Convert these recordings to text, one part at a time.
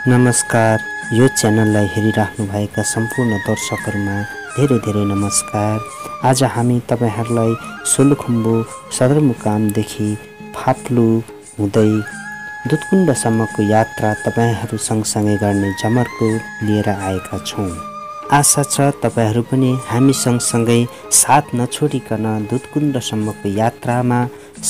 नमस्कार। यो च्यानललाई हेरिराख्नुभएका सम्पूर्ण दर्शकहरुमा धेरै धेरै नमस्कार। आज हामी तपाईहरुलाई सोलुखुम्बु सदरमुकामदेखि फाप्लु हुँदै दुधकुण्डसम्मको यात्रा तपाईहरु सँगसँगै गर्ने जमर्को लिएर आएका छौं। आशा छ तपाईहरु पनि हामी सँगसँगै साथ नछोडिकन दुधकुण्डसम्मको यात्रामा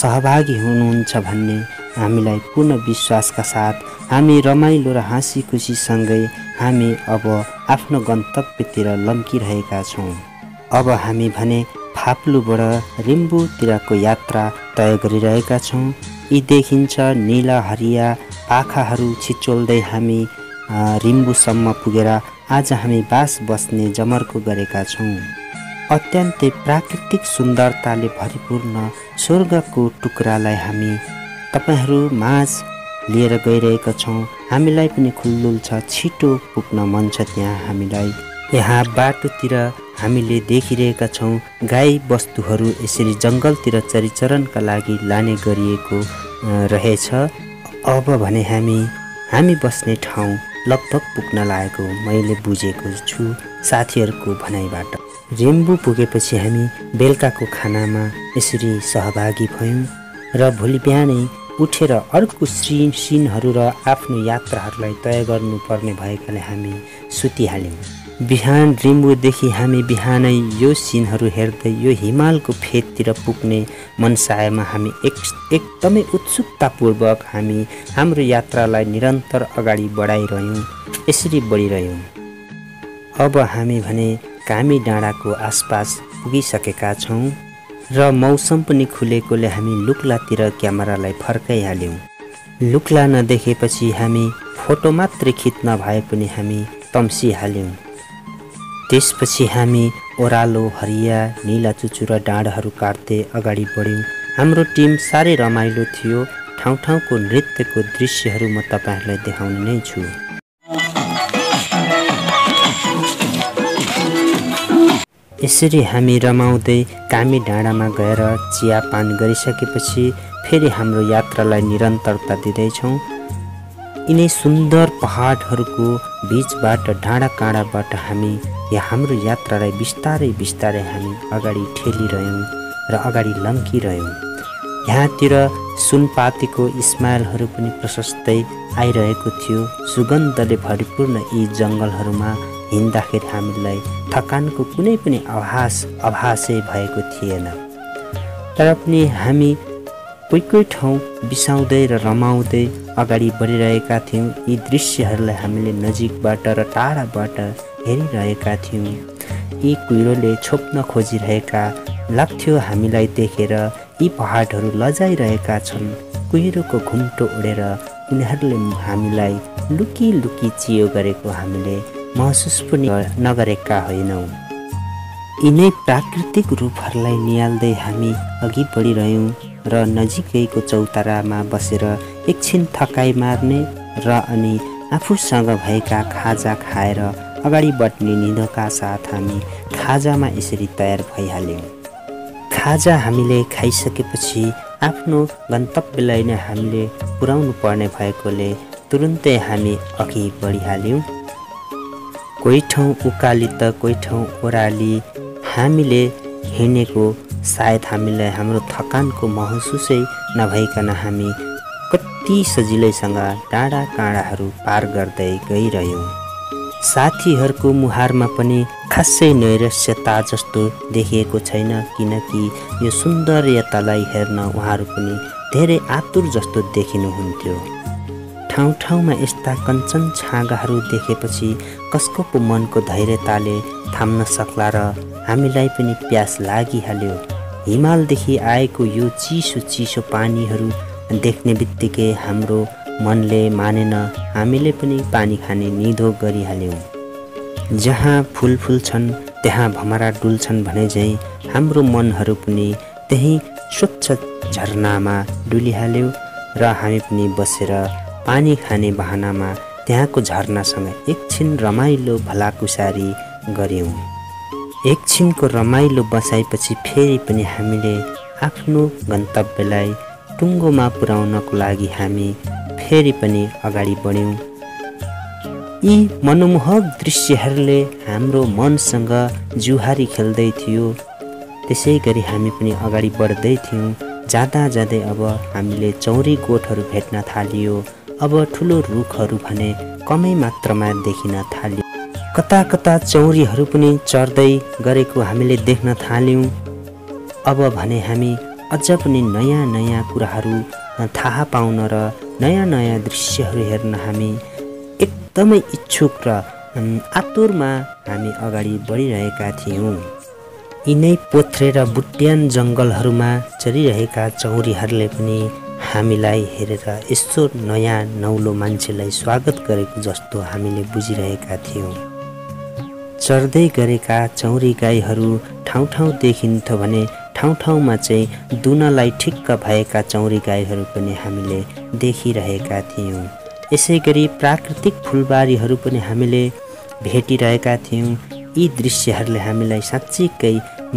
सहभागी हुनुहुन्छ भन्ने हामीलाई पूर्ण विश्वासका साथ हामी रमाइलो र हाँसी खुसीसँगै हामी अब आफ्नो गन्तव्यतिर लम्किरहेका छौं। अब हामी भने फाप्लुबाट रिम्बुतिरको यात्रा तय गरिरहेका छौं। यी देखिन्छ नीला हरिया पाखाहरू छिचोल्दै हामी रिम्बुसम्म पुगेर आज हामी बास बस्ने जमर्को गरेका छौं। अत्यन्तै प्राकृतिक सुन्दरताले भरिपूर्ण स्वर्गको टुक्रालाई हामी तपाईहरु माझ लिएर गइरहेका छौं। हामीलाई पनि खुल्दुल छ, छिटो पुग्न मन छ त्यहाँ हामीलाई। यहाँ बाटोतिर हामीले देखिरहेका छौं गाई वस्तुहरू यसरी जंगलतिर चरिचरणका लागि लाने गरिएको रहेछ। अब भने हामी बस्ने ठाउँ लगभग पुग्न लागेको मैले बुझेको छु साथीहरुको भनाइबाट। रिम्बु पुगेपछि हामी बेलुकाको खानामा यसरी सहभागी भयौं र भोलि बिहानै उठेर अर्को सिनहरू र आफ्नो यात्राहरूलाई तय गर्नुपर्ने भएकाले हामी सुतिहाल्यौं। बिहान रिम्बुदेखि हामी बिहानै यो सिनहरू हेर्दै यो हिमालको फेदतिर पुग्ने मनसायमा हामी एकदमै उत्सुकतापूर्वक हामी हाम्रो यात्रालाई निरन्तर अगाडि बढाइरह्यौं। यसरी बढिरह्यौं। अब हामी भने कामी डाँडाको आसपास पुगिसकेका छौं र मौसम पनि खुलेकोले हामी लुक्लातिर क्यामेरालाई फर्काइहाल्यौं। लुक्ला नदेखेपछि हामी फोटो मात्रै खिच्न भए पनि हामी तम्सिहाल्यौं। त्यसपछि हामी ओरालो हरिया नीला चुचुरा डाँडाहरू काट्दै अगाडि बढ्यौं। हाम्रो टिम साह्रै रमाइलो थियो। ठाउँ ठाउँको नृत्यको दृश्यहरू म तपाईहरुलाई देखाउने नै छु। यसरी हामी रमाउँदै कामी डाँडामा गएर चियापान गरिसकेपछि फेरि हाम्रो यात्रालाई निरन्तरता दिँदैछौँ। यिनै सुन्दर पहाडहरूको बीचबाट डाँडा काँडाबाट हामी हाम्रो यात्रालाई बिस्तारै बिस्तारै हामी अगाडि ठेलिरह्यौँ र अगाडि लम्किरह्यौँ। यहाँतिर सुनपातीको इस्माइलहरू पनि प्रशस्तै आइरहेको थियो। सुगन्धले भरिपूर्ण यी जङ्गलहरूमा हिँड्दाखेरि हामीलाई थकानको कुनै पनि आभासै भएको थिएन। तर पनि हामी कोही ठाउँ बिसाउँदै र रमाउँदै अगाडि बढिरहेका थियौँ। यी दृश्यहरूलाई हामीले नजिकबाट र टाढाबाट हेरिरहेका थियौँ। यी कुहिरोले छोप्न खोजिरहेका लाग्थ्यो हामीलाई देखेर। यी पहाडहरू लजाइरहेका छन्। कुहिरोको घुम्टो उडेर उनीहरूले हामीलाई लुकी लुकी चियो गरेको हामीले महसुस पनि नगरेका होइनौँ। यिनै प्राकृतिक रूपहरूलाई निहाल्दै हामी अघि बढिरह्यौँ र नजिकैको चौतारामा बसेर एकछिन थकाइ मार्ने र अनि आफूसँग भएका खाजा खाएर अगाडि बढ्ने निधोका साथ हामी खाजामा यसरी तयार भइहाल्यौँ। खाजा हामीले खाइसकेपछि आफ्नो गन्तव्यलाई नै हामीले पुर्याउनु पर्ने भएकोले तुरुन्तै हामी अघि बढिहाल्यौँ। कोही ठाउँ उकाली त कोही ठाउँ ओह्राली हामीले हिँडेको सायद हामीलाई हाम्रो थकानको महसुसै नभइकन हामी कति सजिलैसँग डाँडा काँडाहरू पार गर्दै गइरह्यौँ। साथीहरूको मुहारमा पनि खासै नैराश्यता जस्तो देखिएको छैन, किनकि यो सुन्दरतालाई हेर्न उहाँहरू पनि धेरै आतुर जस्तो देखिनुहुन्थ्यो। ठाउँ ठाउँमा यस्ता कञ्चन छाँगाहरू देखेपछि कसको पो मनको धैर्यताले थाम्न सक्ला र हामीलाई पनि प्यास लागिहाल्यो। हिमालदेखि आएको यो चिसो चिसो पानीहरू देख्ने बित्तिकै हाम्रो मनले मानेन। हामीले पनि पानी खाने निधो गरिहाल्यौँ। जहाँ फुल छन् त्यहाँ भमरा डुल्छन् भने झैँ हाम्रो मनहरू पनि त्यही स्वच्छ झरनामा डुलिहाल्यो र हामी पनि बसेर पानी खाने बहानामा त्यहाँको झरनासँग एकछिन रमाइलो भलाकुसारी गर्यौं। एकछिनको रमाइलो बसाएपछि फेरि पनि हामीले आफ्नो गन्तव्यलाई टुङ्गोमा पुर्याउनको लागि हामी फेरि पनि अगाडि बढ्यौं। यी मनमोहक दृश्यहरूले हाम्रो मनसँग जुहारी खेल्दै थियो। त्यसै गरी हामी पनि अगाडि बढ्दै थियौँ। जाँदा जाँदै अब हामीले चौरी गोठहरू भेट्न थालियो। अब ठुलो रुखहरू भने कमै मात्रामा देखिन थाल्यो। कता कता चौरीहरू पनि चढ्दै गरेको हामीले देख्न थाल्यौँ। अब भने हामी अझ पनि नयाँ नयाँ कुराहरू थाहा पाउन र नयाँ नयाँ दृश्यहरू हेर्न हामी एकदमै इच्छुक र आतुरमा हामी अगाडि बढिरहेका थियौँ। यिनै पोथ्रे र बुट्यान जङ्गलहरूमा चरिरहेका चौरीहरूले पनि हामीलाई हेरेर यस्तो नयाँ नौलो मान्छेलाई स्वागत गरेको जस्तो हामीले बुझिरहेका थियौँ। चढ्दै गरेका चौरी गाईहरू ठाउँ ठाउँ देखिन्थ्यो भने ठाउँ ठाउँमा चाहिँ दुनलाई ठिक्क भएका चौरी गाईहरू पनि हामीले देखिरहेका थियौँ। यसै गरी प्राकृतिक फुलबारीहरू पनि हामीले भेटिरहेका थियौँ। यी दृश्यहरूले हामीलाई साँच्चीकै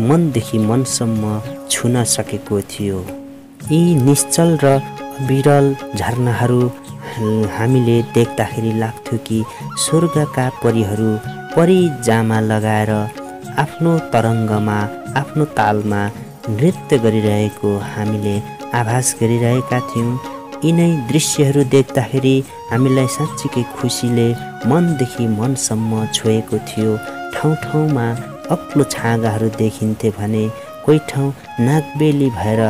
मनदेखि मनसम्म छुन सकेको थियो। यी निश्चल र विरल झरनाहरू हामीले देख्दाखेरि लाग्थ्यो कि स्वर्गका परीहरू परी जामा लगाएर आफ्नो तरङ्गमा आफ्नो तालमा नृत्य गरिरहेको हामीले आभास गरिरहेका थियौँ। यिनै दृश्यहरू देख्दाखेरि हामीलाई साँच्चीकै खुसीले मनदेखि मनसम्म छोएको थियो। ठाउँ ठाउँमा अग्लो छाँगाहरू देखिन्थे भने कोही ठाउँ नागबेली भएर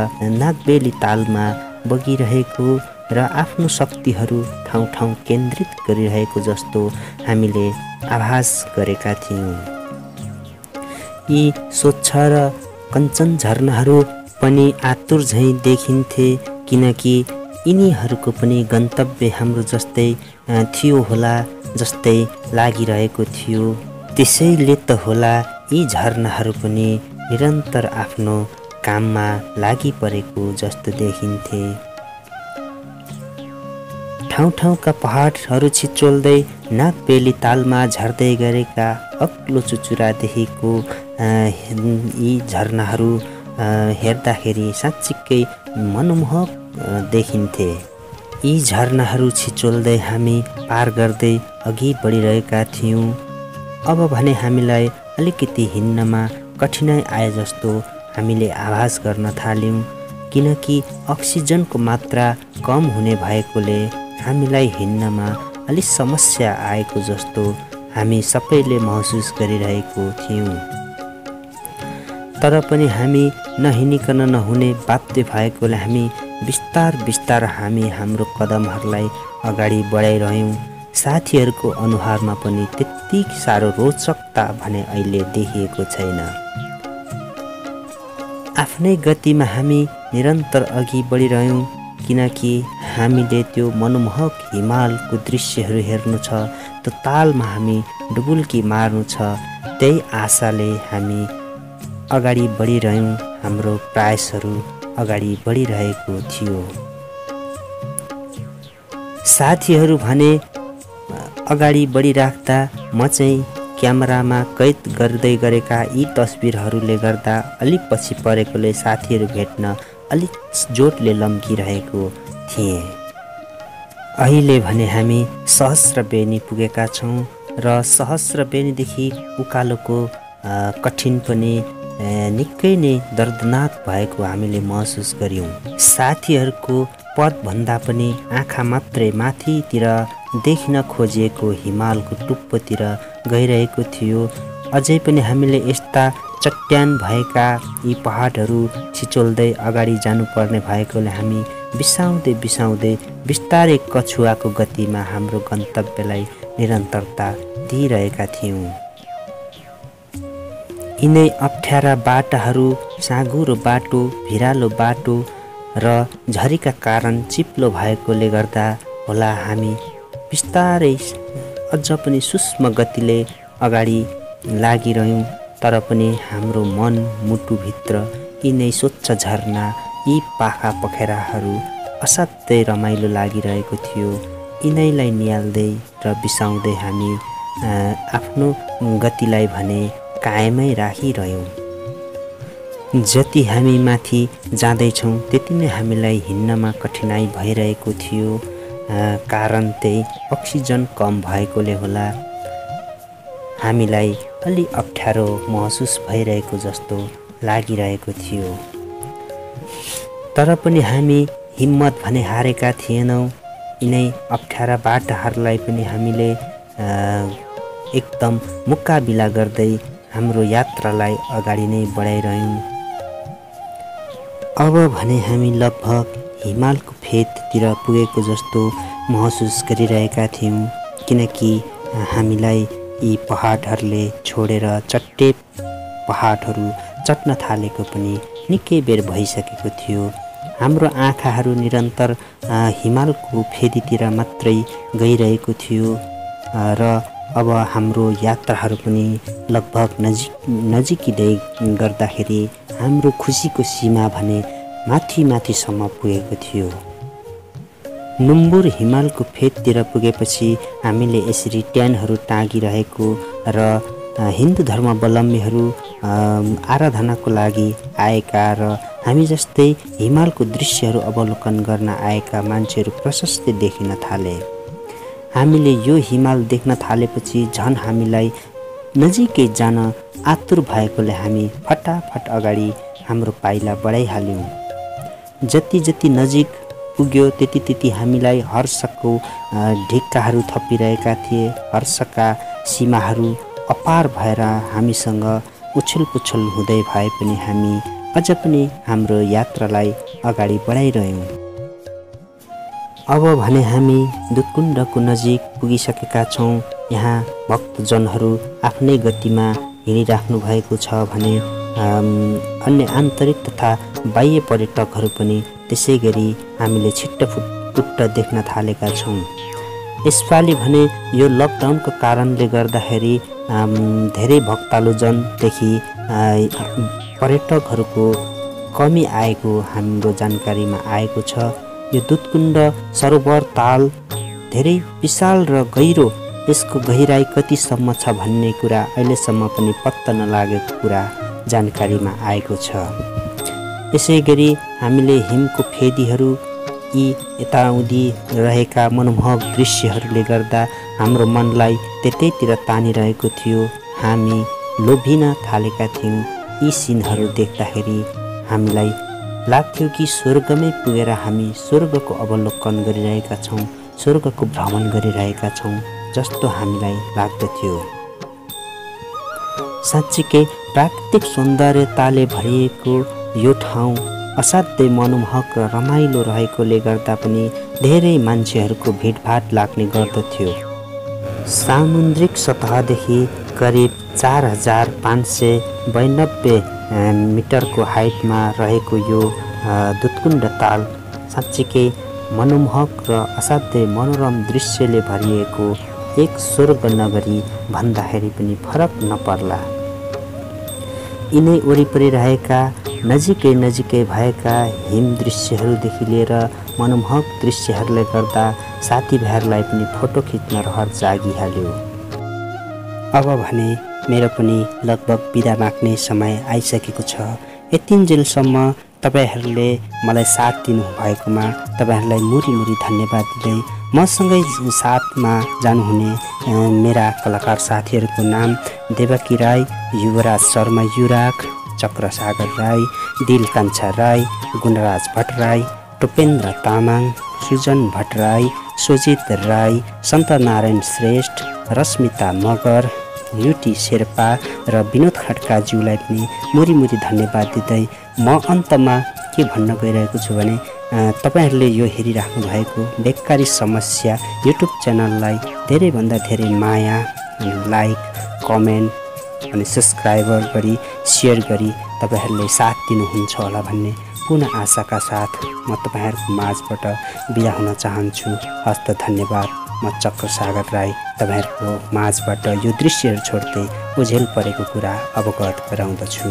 नागबेली तालमा बगिरहेको र आफ्नो शक्तिहरू ठाउँ ठाउँ केन्द्रित गरिरहेको जस्तो हामीले आभास गरेका थियौँ। यी स्वच्छ र कञ्चन झरनाहरू पनि आतुर झैँ देखिन्थे, किनकि यिनीहरूको पनि गन्तव्य हाम्रो जस्तै थियो होला जस्तै लागिरहेको थियो। त्यसैले त होला यी झरनाहरू पनि निरन्तर आफ्नो काममा लागि परेको जस्तो देखिन्थे। ठाउँ ठाउँका पहाडहरू छिचोल्दै नागबेली तालमा झर्दै गरेका अग्लो चुचुरादेखिको यी झरनाहरू हेर्दाखेरि साँच्चीकै मनमोहक देखिन्थे। यी झरनाहरू छिचोल्दै हामी पार गर्दै अघि बढिरहेका थियौँ। अब भने हामीलाई अलिकति हिँड्नमा कठिनाइ आए जस्तो हामीले आभास गर्न थाल्यौँ, किनकि अक्सिजनको मात्रा कम हुने भएकोले हामीलाई हिँड्नमा अलि समस्या आएको जस्तो हामी सबैले महसुस गरिरहेको थियौँ। तर पनि हामी नहिँडिकन नहुने बाध्य भएकोले हामी बिस्तार बिस्तार हामी हाम्रो कदमहरूलाई अगाडि बढाइरह्यौँ। साथीहरूको अनुहारमा पनि त्यति साह्रो रोचकता भने अहिले देखिएको छैन। आफ्नै गतिमा हामी निरन्तर अघि बढिरह्यौँ, किनकि हामीले त्यो मनमोहक हिमालको दृश्यहरू हेर्नु छ, त्यो तालमा हामी डुबुल्की मार्नु छ, त्यही आशाले हामी अगाडि बढिरह्यौँ। हाम्रो प्रयासहरू अगाडि बढिरहेको थियो। साथीहरू भने अगाडि बढिराख्दा म चाहिँ क्यामेरामा कैद गर्दै गरेका यी तस्बिरहरूले गर्दा अलिक पछि परेकोले साथीहरू भेट्न अलिक जोडले लम्किरहेको थिएँ। अहिले भने हामी सहस्रबेनी पुगेका छौँ र सहस्रबेनीदेखि उकालोको कठिन पनि निकै नै दर्दनाक भएको हामीले महसुस गर्यौँ। साथीहरूको पदभन्दा पनि आँखा मात्रै माथितिर देखिन खोजिएको हिमालको टुप्पोतिर गइरहेको थियो। अझै पनि हामीले यस्ता चट्यान भएका यी पहाडहरू छिचोल्दै अगाडि जानुपर्ने भएकोले हामी बिसाउँदै बिसाउँदै बिस्तारै कछुवाको गतिमा हाम्रो गन्तव्यलाई निरन्तरता दिइरहेका थियौँ। यिनै अप्ठ्यारा बाटाहरू, साँघुरो बाटो, भिरालो बाटो र झरीका कारण चिप्लो भएकोले गर्दा होला हामी बिस्तारै अझ पनि सूक्ष्म गतिले अगाडि लागिरह्यौँ। तर पनि हाम्रो मन मुटुभित्र यिनै स्वच्छ झरना, यी पाखा पखेराहरू असाध्यै रमाइलो लागिरहेको थियो। यिनैलाई निहाल्दै र बिसाउँदै हामी आफ्नो गतिलाई भने कायमै राखिरह्यौँ। जति हामी माथि जाँदैछौँ त्यति नै हामीलाई हिँड्नमा कठिनाइ भइरहेको थियो। कारण त्यही अक्सिजन कम भएकोले होला हामीलाई अलि अप्ठ्यारो महसुस भइरहेको जस्तो लागिरहेको थियो। तर पनि हामी हिम्मत भने हारेका थिएनौँ। यिनै अप्ठ्यारा बाटाहरूलाई पनि हामीले एकदम मुकाबिला गर्दै हाम्रो यात्रालाई अगाडि नै बढाइरह्यौँ। अब भने हामी लगभग हिमालको फेदतिर पुगेको जस्तो महसुस गरिरहेका थियौँ, किनकि हामीलाई यी पहाडहरूले छोडेर चट्टे पहाडहरू चट्न थालेको पनि निकै बेर भइसकेको थियो। हाम्रो आँखाहरू निरन्तर हिमालको फेदीतिर मात्रै गइरहेको थियो र अब हाम्रो यात्राहरू पनि लगभग नजिकिँदै गर्दाखेरि हाम्रो खुसीको सीमा भने माथि माथिसम्म पुगेको थियो। नुम्बुर हिमालको फेदतिर पुगेपछि हामीले यसरी ट्यानहरू टाँगिरहेको र हिन्दू धर्मावलम्बीहरू आराधनाको लागि आएका र हामी जस्तै हिमालको दृश्यहरू अवलोकन गर्न आएका मान्छेहरू प्रशस्तै देखिन थाले। हामीले यो हिमाल देख्न थालेपछि झन् हामीलाई नजिकै जान आतुर भएकोले हामी फटाफट अगाडि हाम्रो पाइला बढाइहाल्यौँ। जति जति नजिक पुग्यो त्यति त्यति हामीलाई हर्षको ढिक्काहरू थपिरहेका थिए। हर्षका सीमाहरू अपार भएर हामीसँग उछलपुछल हुँदै भए पनि हामी अझ पनि हाम्रो यात्रालाई अगाडि बढाइरह्यौँ। अब भने हामी दुधकुण्डको नजिक पुगिसकेका छौँ। यहाँ भक्तजनहरू आफ्नै गतिमा हिँडिराख्नु भएको छ भने अन्य आन्तरिक तथा बाह्य पर्यटकहरू पनि त्यसै गरी हामीले छिट्टपुट्ट देख्न थालेका छौँ। यसपालि भने यो लकडाउनको कारणले गर्दाखेरि धेरै भक्तालुजनदेखि पर्यटकहरूको कमी आएको हाम्रो जानकारीमा आएको छ। यो दुधकुण्ड सरोवर ताल धेरै विशाल र गहिरो, यसको गहिराई कतिसम्म छ भन्ने कुरा अहिलेसम्म पनि पत्ता नलागेको कुरा जानकारीमा आएको छ। यसै गरी हामीले हिमको फेदीहरू यी यताउदी रहेका मनमोहक दृश्यहरूले गर्दा हाम्रो मनलाई त्यतैतिर तानिरहेको थियो। हामी लोभिन थालेका थियौँ। यी सिनहरू देख्दाखेरि हामीलाई लाग्थ्यो कि स्वर्गमै पुगेर हामी स्वर्गको अवलोकन गरिरहेका छौँ, स्वर्गको भ्रमण गरिरहेका छौँ जस्तो हामीलाई लाग्दथ्यो। साँच्चीकै प्राकृतिक सौन्दर्यताले भरिएको यो ठाउँ असाध्यै मनमोहक र रमाइलो रहेकोले गर्दा पनि धेरै मान्छेहरूको भिडभाड लाग्ने गर्दथ्यो। सामुद्रिक सतहदेखि करिब 4592 मिटरको हाइटमा रहेको यो दुधकुण्ड ताल साँच्चीकै मनमोहक र असाध्यै मनोरम दृश्यले भरिएको एक स्वर्ग नगरी भन्दाखेरि पनि फरक नपर्ला। यिनै वरिपरि रहेका नजिकै भएका हिम दृश्यहरूदेखि लिएर मनमोहक दृश्यहरूले गर्दा साथीभाइहरूलाई पनि फोटो खिच्न रहर जागिहाल्यो। अब भने मेरो पनि लगभग बिदा माग्ने समय आइसकेको छ। यतिन्जेलसम्म तपाईहरूले मलाई साथ दिनुभएकोमा तपाईँहरूलाई मुरी धन्यवाद दिँदै मसँगै साथमा जानुहुने मेरा कलाकार साथीहरूको नाम देवकी राई, युवराज शर्मा युराक, चक्रसागर राई, दिलकान्छा राई, गुणराज भट्टराई, टोपेन्द्र तामाङ, सृजन भट्टराई, सुजित राई, सन्तनारायण श्रेष्ठ, रश्मिता मगर, युटी शेर्पा र विनोद खड्काज्यूलाई पनि मुरी धन्यवाद दिँदै म अन्तमा के भन्न गइरहेको छु भने तपाईहरूले यो हेरिराख्नु भएको बेकारी समस्या युट्युब च्यानललाई धेरैभन्दा धेरै माया, लाइक, कमेन्ट अनि सब्सक्राइबर गरी सेयर गरी तपाईहरूले साथ दिनुहुन्छ होला भन्ने पूर्ण आशाका साथ म तपाईहरूको माझबाट बिदा हुन चाहन्छु। हस्त धन्यवाद। म चक्रसागर राई तपाईहरूको माझबाट यो दृश्यहरू छोड्दै ओझेल परेको कुरा अवगत गराउँदछु।